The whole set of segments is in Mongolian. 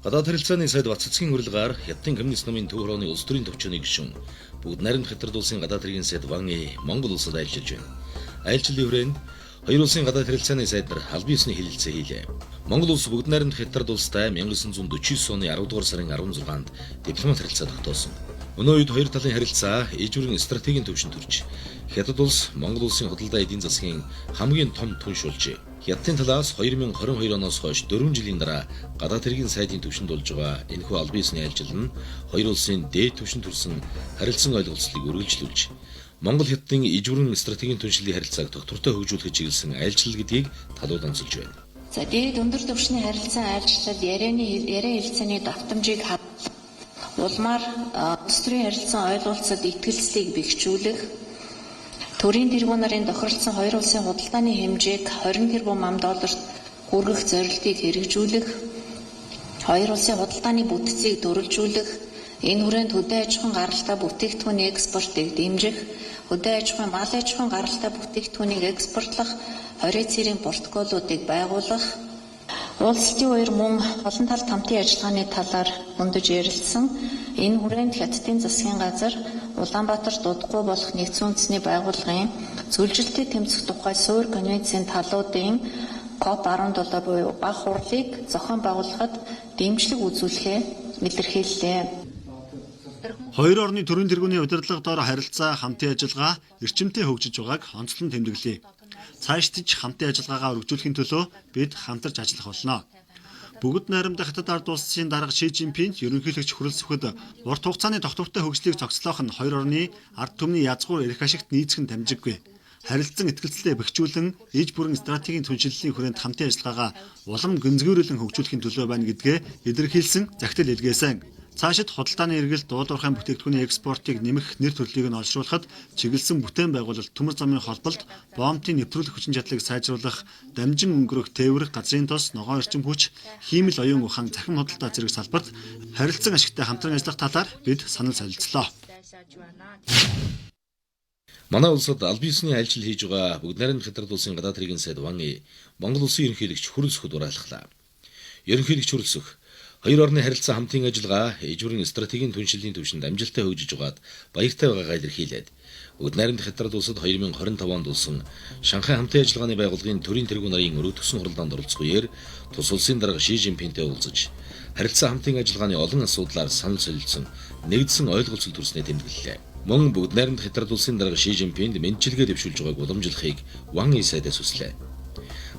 Гадаад харилцааны сайд Баццгийн урилгаар Хятадын коммунист намын төв хорооны улс төрийн төвчөний гишүүн бүгд найрамд Хятад улсын гадаад хэргийн сайд Ван Е Монгол улсад айлчилж байна. Айлчлалын хүрээнд хоёр улсын гадаад харилцааны сайд нар албан ёсны хэлэлцээ хийлээ. Монгол улс бүгд найрамд Хятад улстай 1949 оны 10 дугаар сарын 16-нд дипломат харилцаа тогтоосон. Өнөө үед хоёр талын харилцаа ижвэрэн стратегийн төвшөнд төрж Хятад улс Монгол улсын худалдаа эдийн засгийн хамгийн том түнш болжээ. Хятадын талаас 2022 оноос хойш 4 жилийн дараа гадаад хэргийн сайдын төвшөнд болж байгаа энэхүү албан ёсны айлчил нь хоёр улсын дээд түвшинд төрсэн харилцан ойлголцлыг үргэлжлүүлж Монгол Хятадын ижвэрэн стратегийн түншлэлийн харилцааг тогтвортой хөгжүүлэхэд чиглэсэн айлчлал гэдгийг талууд онцолж байна. За дээд өндөр түвшний харилцан айлчлал яриа хэлцээний давтамжийг улмаар улс төрийн харилцан ойлголцод итгэлцлийг бэхжүүлэх, төрийн тэргуун нарын тохиролцсон хоёр улсын худалдааны хэмжээг 20 тэрбум ам долларт хүргэх зорилтыг хэрэгжүүлэх, хоёр улсын худалдааны бүтцийг дөрвөлжүүлэх, энэ хүрээнд хөдөө аж ахуйн гаралтай бүтээгдэхүүний экспортыг дэмжих, хөдөө аж ахуйн мал аж ахуйн гаралтай бүтээгдэхүүнийг экспортлох 20 цэрийн протоколуудыг байгуулах, уулзалтын үеэр мөн олон талт хамтын ажиллагааны талаар мөндөж ярилцсан. Энэ хүрээнд Хятадын засгийн газар Улаанбаатар дуудахгүй болох нэгдсэн үндэсний байгууллагын зөвлөлтөд тэмцэх тухай суурь конвенцийн талуудын COP17 буюу баг хурлыг зохион байгуулахад дэмжлэг үзүүлэхээ илэрхийллээ. Хоёр орны төрийн тэргүүний удирдлага доор харилцаа хамтын ажиллагаа эрчимтэй хөгжиж байгааг онцлон тэмдэглэе. Цаашдаж хамтын ажиллагаагаа өргөжүүлэхийн төлөө бид хамтарч ажиллах болно. Бүгд найрамдах Хятад ард улсын дарга Ши Жинпинг ерөнхийлөгч хүрэлцэхэд урт хугацааны тогтвортой хөгжлийг зохицуулах нь хоёр орны ард түмний язгуур эрх ашигт нийцэх нь дамжиггүй. Харилцан итгэлцлээ бэхжүүлэн иж бүрэн стратегийн түншлэлийн хүрээнд хамтын ажиллагаагаа улам гүнзгийрүүлэн хөгжүүлэхийн төлөө байна гэдгээ илэрхийлсэн захидал илгээсэн. Цаашид худалдааны эргэлт дуудуурхайн бүтээгдэхүүний экспортыг нэмэх нэр төрлийг нь олшруулахад чиглэсэн бүтээн байгуулалт төмөр замын холболт боомтын нэвтрүүлэх хүчин чадлыг сайжруулах, дамжин өнгөрөх тээврэх газрын тос, ногоон эрчим хүч, хиймэл оюун ухаан, цахим худалдаа зэрэг салбарт харилцан ашигтай хамтран ажиллах талаар бид санал солилцлоо. Манай улсад албан ёсны айлчил хийж байгаа бүгд найрамд Хятад улсын гадаад хэргийн сайд Ван Е Монгол улсын ерөнхийлөгч Хүрэлцэхэд уриалглаа. Ерөнхийлөгч Хүрэлцэх хоёр орны харилцаа хамтын ажиллагаа ижвэрэн стратегийн түншлэлийн төвшөнд амжилттай хөгжиж байгаад баяртай байгаагаа илэрхийлээд бүгд найрамд Хятад улсад 2025 онд улсан Шанхай хамтын ажиллагааны байгууллагын төрийн тэргуун нарын өргөдөгсөн хуралдаанд оролцох үеэр тус улсын дарга Ши Жинпинтэй уулзаж харилцаа хамтын ажиллагааны олон асуудлаар санал солилцсон нэгдсэн ойлголцол төрснөө тэмдэглэлээ. Мөн бүгд найрамд Хятад улсын дарга Ши Жинпинг мэдчилгээ дэвшүүлж байгааг уламжлахыг Ван Е сайдаас хүслээ.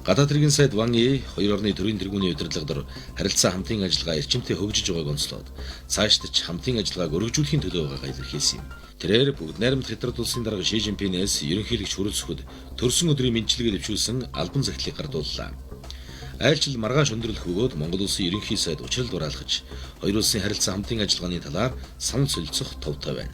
Гадаад хэргийн сайд Ван Е хоёр орны төрийн тэргүүний удирдлага дор харилцаа хамтын ажиллагаа эрчимтэй хөгжиж байгааг онцлоод цаашдаж хамтын ажиллагааг өргөжүүлэхийн төлөө байгаагаа илэрхийлсэн юм. Тэрээр бүгд найрамд Хятад улсын дарга Ши Жинпингээс ерөнхийлөгч хүрэлцэхэд төрсөн өдрийн мэдчилгээ дэвшүүлсэн албан захидлыг гардууллаа. Айлчил маргааш өндөрлөх бөгөөд Монгол улсын ерөнхий сайд учрал дураалгаж хоёр улсын харилцаа хамтын ажиллагааны талаар санал солилцох товтой байна.